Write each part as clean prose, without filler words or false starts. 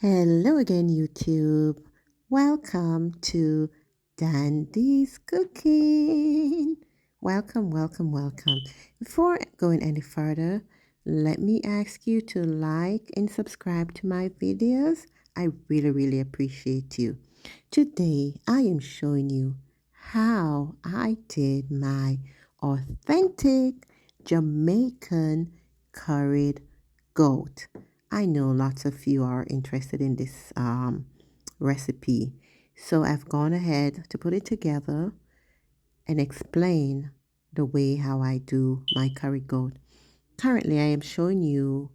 Hello again, YouTube. Welcome to Dandy's Cooking. Welcome, welcome, welcome. Before going any further, let me ask you to like and subscribe to my videos. I really appreciate you. Today, I am showing you how I did my authentic Jamaican curried goat. I know lots of you are interested in this recipe. So I've gone ahead to put it together and explain the way how I do my curry goat. Currently, I am showing you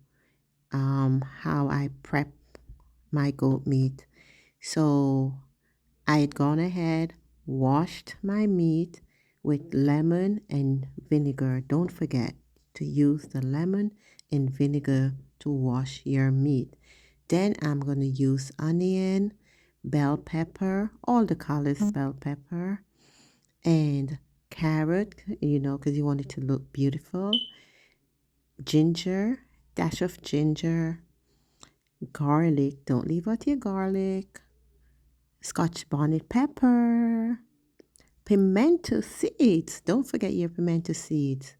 how I prep my goat meat. So I had gone ahead, washed my meat with lemon and vinegar. Don't forget to use the lemon and vinegar to wash your meat. Then I'm going to use onion, bell pepper, all the colors bell pepper, and carrot, because you want it to look beautiful. Ginger, dash of ginger, garlic, don't leave out your garlic, Scotch bonnet pepper, pimento seeds, don't forget your pimento seeds,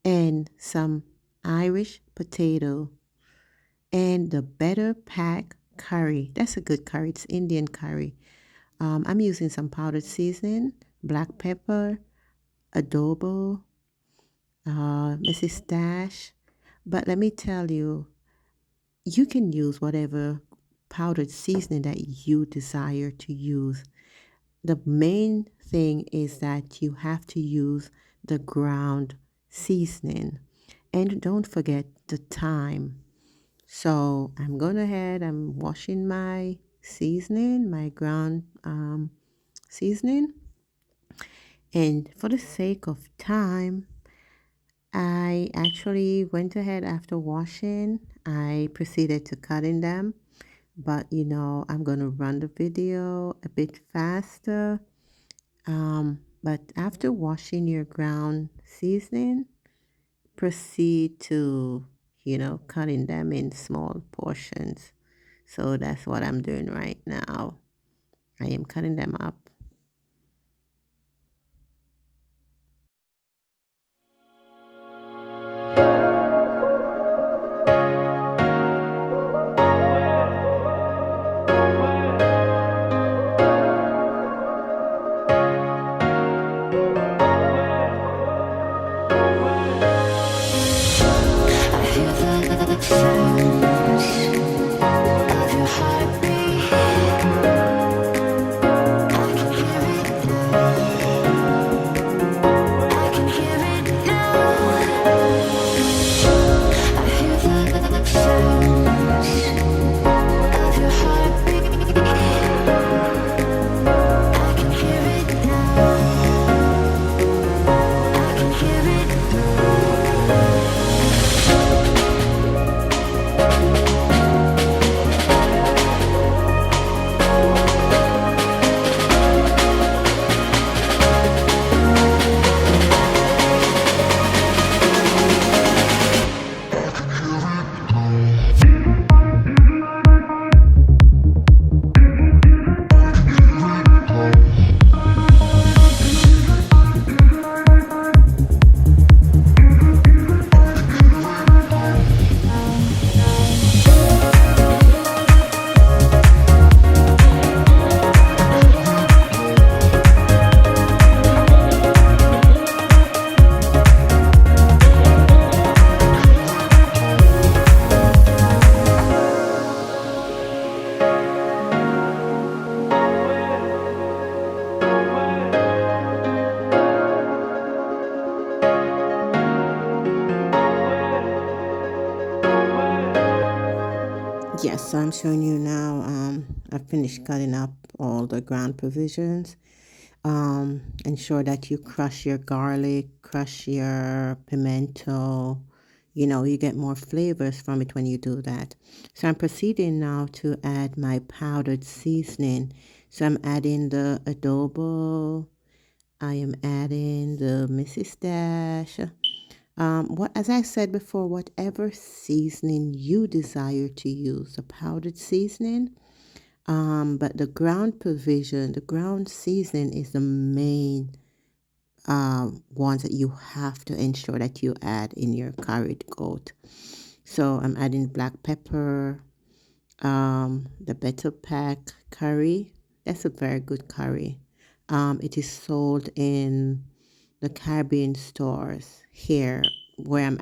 and some Irish potato, and the Better Pack curry. That's a good curry. It's Indian curry. I'm using some powdered seasoning, black pepper, adobo, Mrs. Dash. But let me tell you, you can use whatever powdered seasoning that you desire to use. The main thing is that you have to use the ground seasoning. And don't forget the thyme. So I'm going ahead, I'm washing my seasoning, my ground seasoning. And for the sake of time, I actually went ahead after washing. I proceeded to cutting them. But I'm going to run the video a bit faster. But after washing your ground seasoning, proceed to, cutting them in small portions. So that's what I'm doing right now. I am cutting them up. Yes, so I'm showing you now. I've finished cutting up all the ground provisions. Ensure that you crush your garlic, crush your pimento. You get more flavors from it when you do that. So I'm proceeding now to add my powdered seasoning. So I'm adding the adobo. I am adding the Mrs. Dash. What, as I said before, whatever seasoning you desire to use, the powdered seasoning, but the ground provision, the ground seasoning is the main ones that you have to ensure that you add in your curried goat. So I'm adding black pepper, the Better Pack curry. That's a very good curry. It is sold in the Caribbean stores here where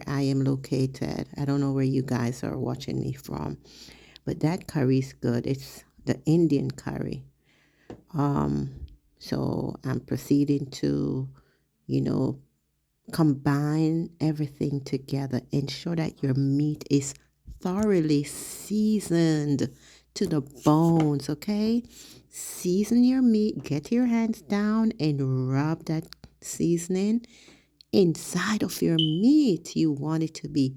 I am located. I don't know where you guys are watching me from, but that curry is good. It's the Indian curry. Um, so I'm proceeding to, you know, combine everything together. Ensure that your meat is thoroughly seasoned to the bones, okay? Season your meat, get your hands down and rub that seasoning inside of your meat. You want it to be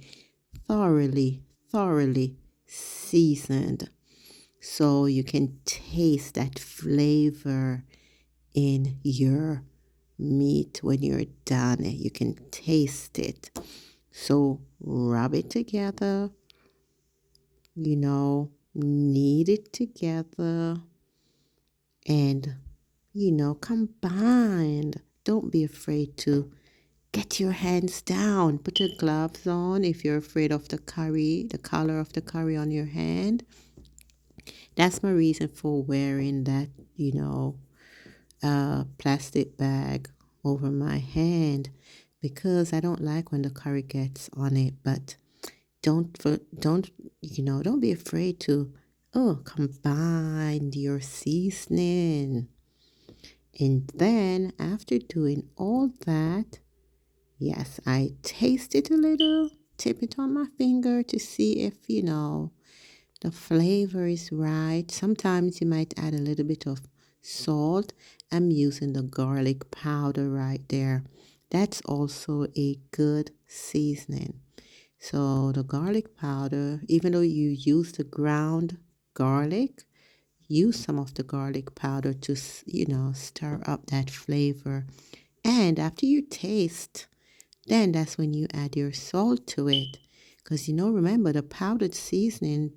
thoroughly seasoned so you can taste that flavor in your meat when you're done. You can taste it. So rub it together, knead it together and, combine. Don't be afraid to get your hands down. Put your gloves on if you're afraid of the curry, the color of the curry on your hand. That's my reason for wearing that, plastic bag over my hand because I don't like when the curry gets on it. But don't be afraid to combine your seasoning. And then after doing all that, yes, I taste it a little, tip it on my finger to see if the flavor is right. Sometimes you might add a little bit of salt. I'm using the garlic powder right there. That's also a good seasoning. So the garlic powder, even though you use the ground garlic, use some of the garlic powder to, stir up that flavor. And after you taste, then that's when you add your salt to it. Because, remember the powdered seasoning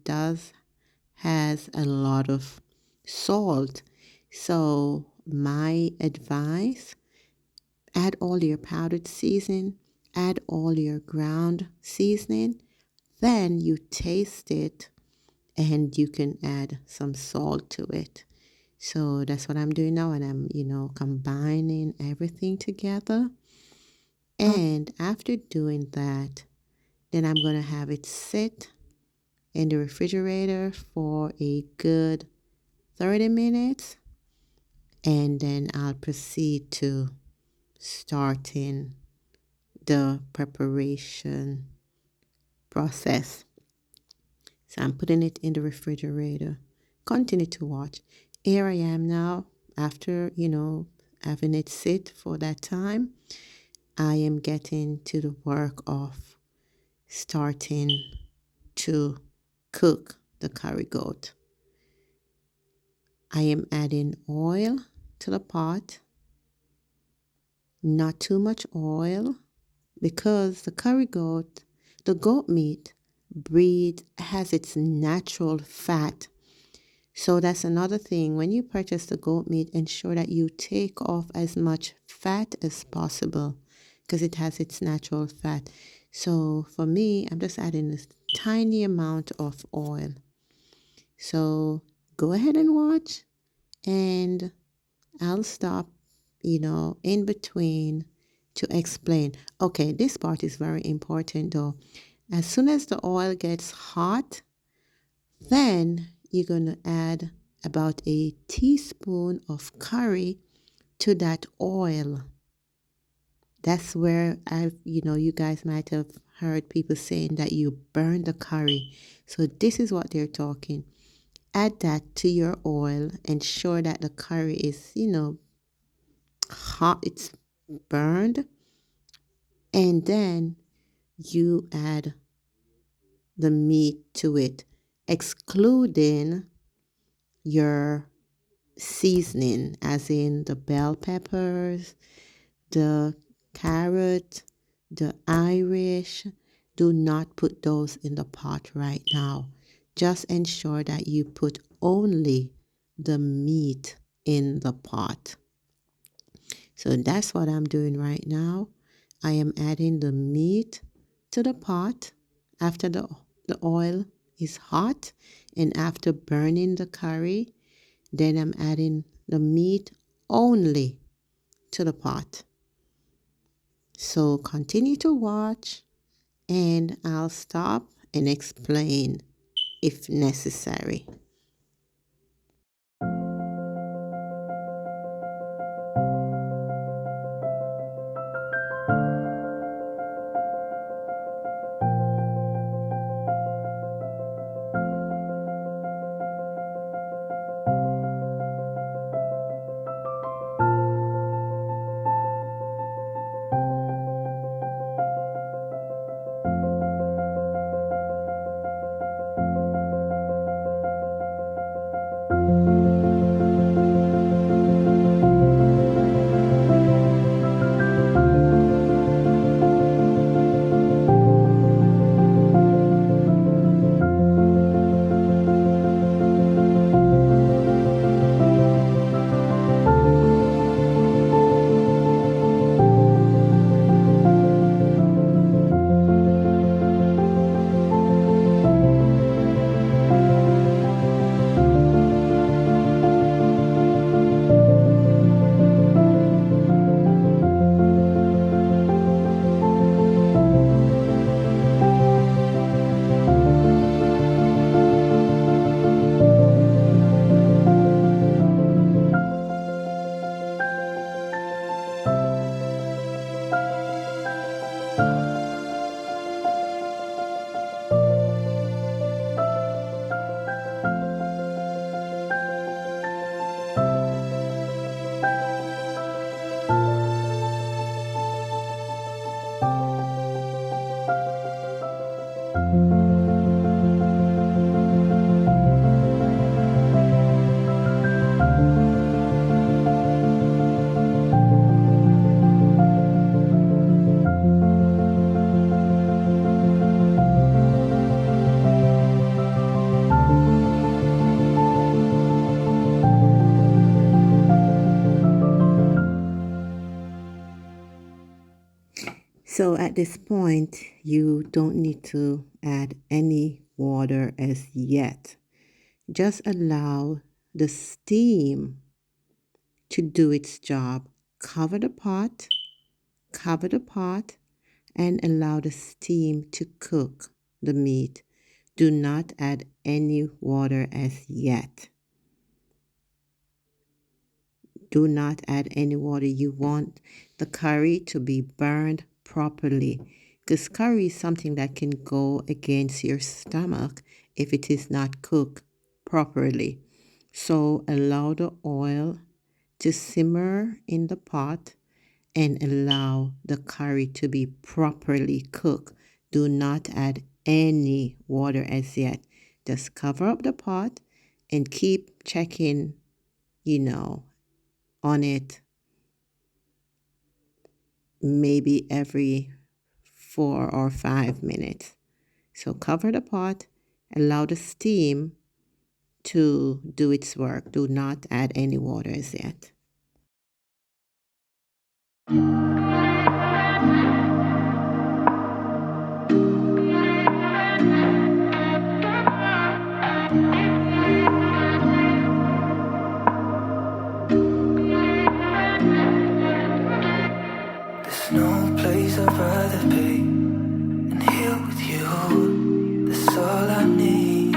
has a lot of salt. So my advice, add all your powdered seasoning, add all your ground seasoning, then you taste it and you can add some salt to it. So that's what I'm doing now, and I'm, combining everything together. And after doing that, then I'm going to have it sit in the refrigerator for a good 30 minutes. And then I'll proceed to starting the preparation process. So I'm putting it in the refrigerator. Continue to watch. Here I am now after, having it sit for that time. I am getting to the work of starting to cook the curry goat. I am adding oil to the pot, not too much oil, because the goat meat has its natural fat. So that's another thing. When you purchase the goat meat, ensure that you take off as much fat as possible because it has its natural fat. So for me, I'm just adding a tiny amount of oil. So go ahead and watch, and I'll stop, in between to explain. Okay, this part is very important though. As soon as the oil gets hot, then you're going to add about a teaspoon of curry to that oil. That's where you guys might have heard people saying that you burn the curry. So this is what they're talking. Add that to your oil. Ensure that the curry is, hot, it's burned. And then you add the meat to it, excluding your seasoning, as in the bell peppers, the carrot, the Irish, do not put those in the pot right now. Just ensure that you put only the meat in the pot. So that's what I'm doing right now. I am adding the meat to the pot after the oil is hot, and after burning the curry, then I'm adding the meat only to the pot. So continue to watch, and I'll stop and explain if necessary. So at this point, you don't need to add any water as yet. Just allow the steam to do its job. Cover the pot, and allow the steam to cook the meat. Do not add any water as yet. Do not add any water. You want the curry to be burned properly, because curry is something that can go against your stomach if it is not cooked properly. So allow the oil to simmer in the pot and allow the curry to be properly cooked. Do not add any water as yet. Just cover up the pot and keep checking, on it maybe every 4 or 5 minutes. So cover the pot, allow the steam to do its work. Do not add any water as yet. There's no place I'd rather be than here with you. That's all I need.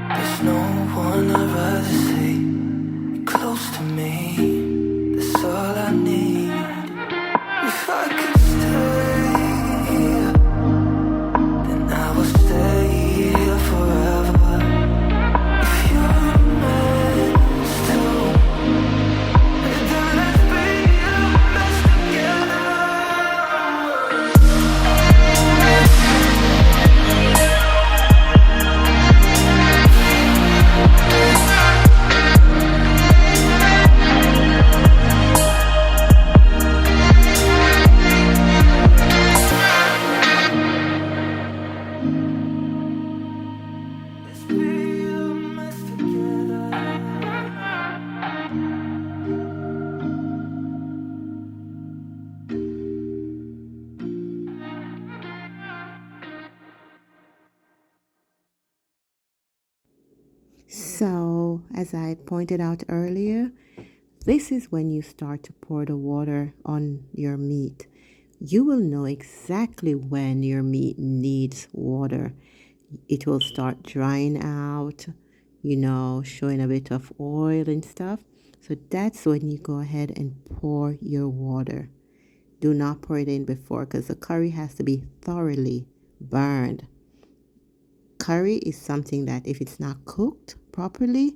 There's no one I'd rather see close to be a mess together. So, as I pointed out earlier, this is when you start to pour the water on your meat. You will know exactly when your meat needs water. It will start drying out, showing a bit of oil and stuff. So that's when you go ahead and pour your water. Do not pour it in before because the curry has to be thoroughly burned. Curry is something that if it's not cooked properly,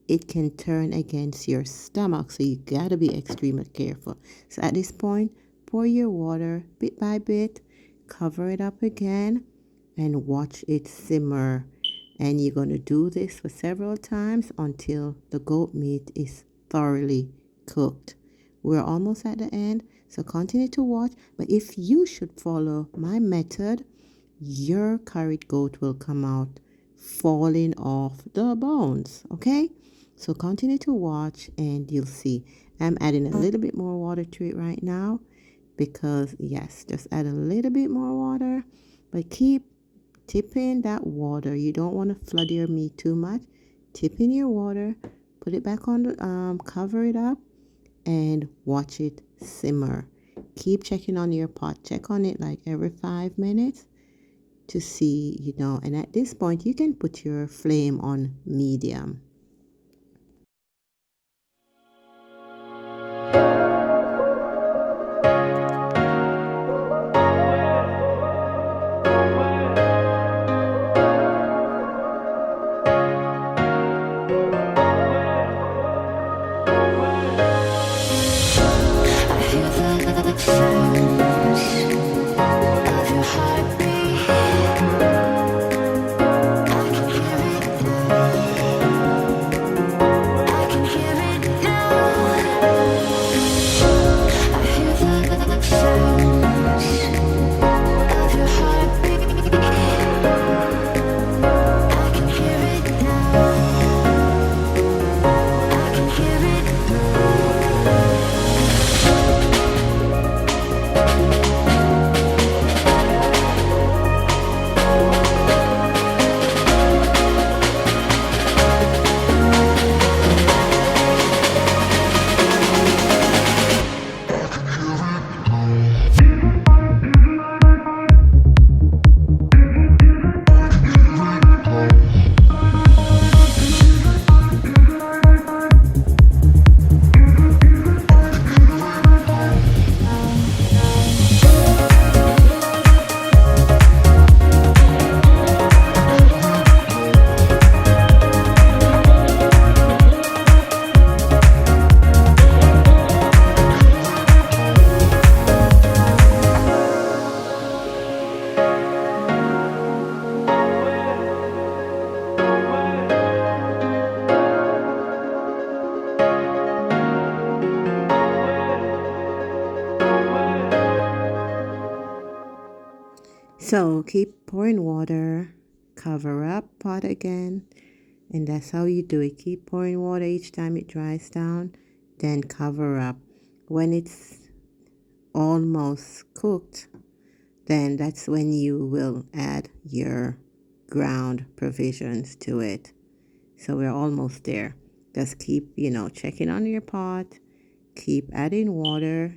it can turn against your stomach. So you gotta be extremely careful. So at this point, pour your water bit by bit, cover it up again, and watch it simmer. And you're gonna do this for several times until the goat meat is thoroughly cooked. We're almost at the end, so continue to watch. But if you should follow my method, your curried goat will come out falling off the bones. Okay, so continue to watch and you'll see. I'm adding a little bit more water to it right now because yes, just add a little bit more water, but keep tipping that water. You don't want to flood your meat too much. Tip in your water, put it back on the cover it up and watch it simmer. Keep checking on your pot. Check on it like every 5 minutes to see, and at this point you can put your flame on medium. I hear the sounds of your heartbeat. I can hear it now. I can hear it now. I hear the sounds of your heartbeat. I can hear it now. I can hear it now. So keep pouring water, cover up pot again, and that's how you do it. Keep pouring water each time it dries down, then cover up. When it's almost cooked, then that's when you will add your ground provisions to it. So we're almost there. Just keep, checking on your pot, keep adding water,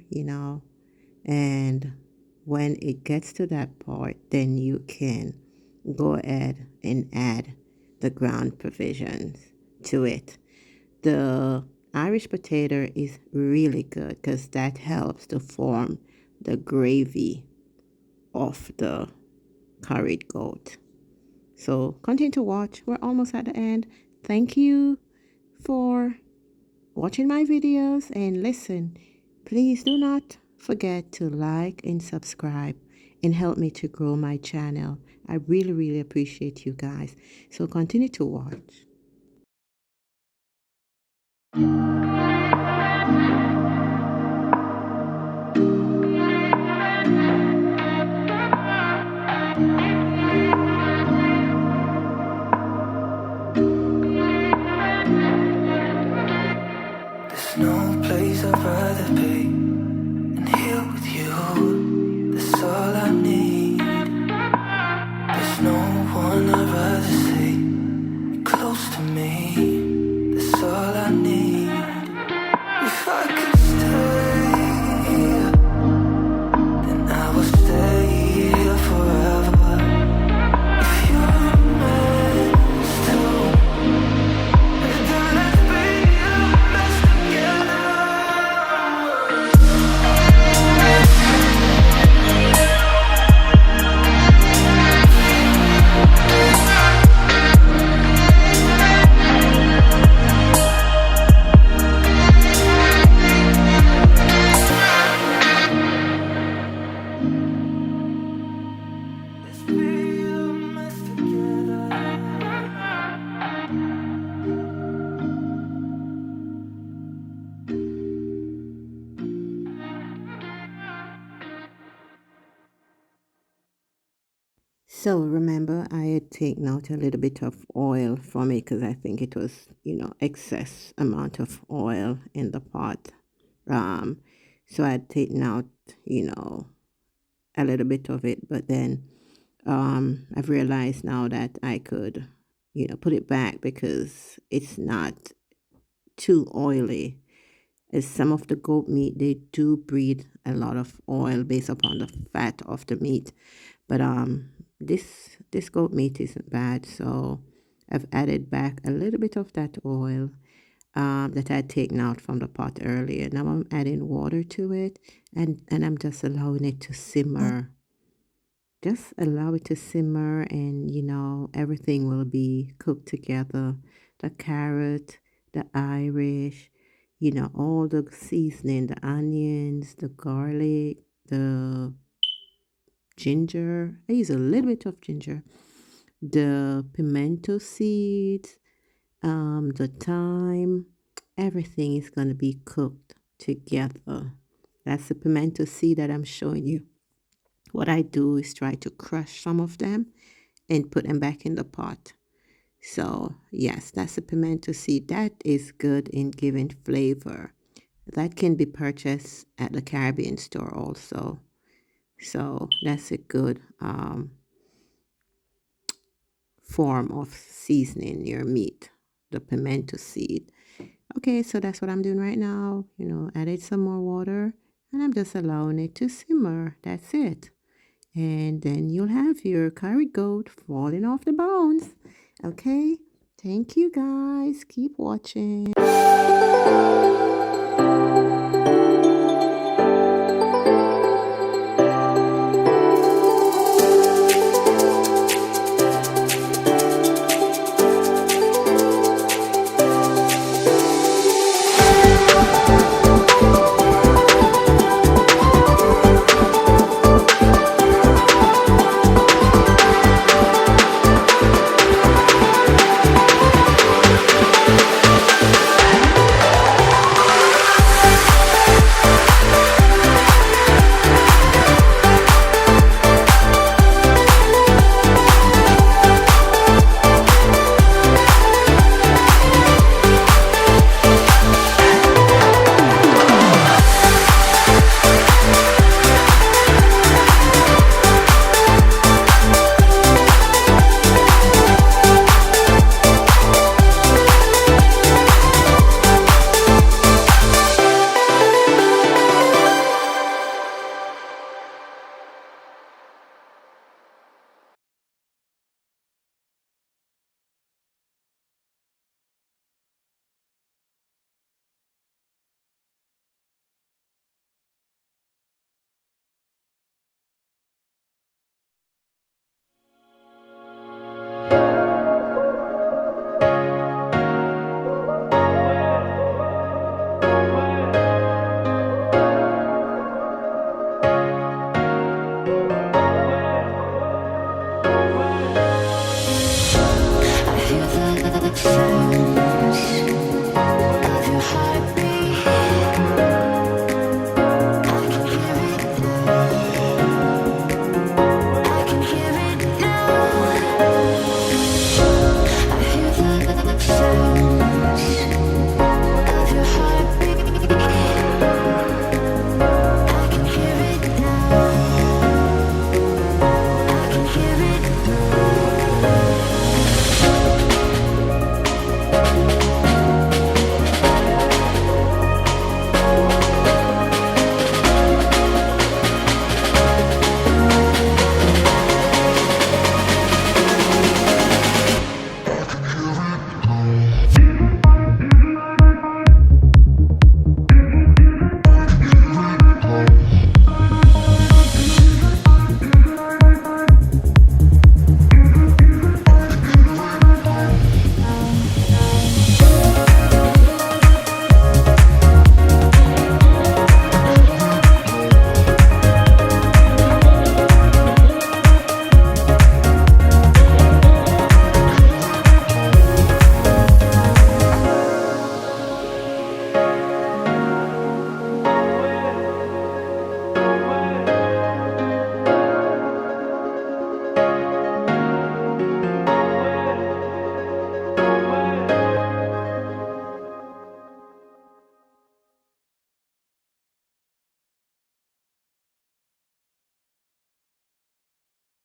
and when it gets to that part, then you can go ahead and add the ground provisions to it. The Irish potato is really good because that helps to form the gravy of the curried goat. So continue to watch. We're almost at the end. Thank you for watching my videos and listen. Please do not forget to like and subscribe and help me to grow my channel. I really, really appreciate you guys. So continue to watch. So remember, I had taken out a little bit of oil from it because I think it was, excess amount of oil in the pot. Um, so I had taken out, you know, a little bit of it, but then I've realized now that I could, put it back because it's not too oily. As some of the goat meat, they do breathe a lot of oil based upon the fat of the meat. But this goat meat isn't bad, so I've added back a little bit of that oil that I had taken out from the pot earlier. Now I'm adding water to it, and I'm just allowing it to simmer. Just allow it to simmer, and everything will be cooked together. The carrot, the Irish, all the seasoning, the onions, the garlic, the ginger. I use a little bit of ginger, the pimento seeds, the thyme. Everything is going to be cooked together. That's the pimento seed that I'm showing you. What I do is try to crush some of them and put them back in the pot. So, yes, that's the pimento seed. That is good in giving flavor. That can be purchased at the Caribbean store also. So, that's a good form of seasoning your meat, the pimento seed. Okay, so that's what I'm doing right now. Added some more water and I'm just allowing it to simmer. That's it. And then you'll have your curried goat falling off the bones. Okay, thank you guys. Keep watching. Sound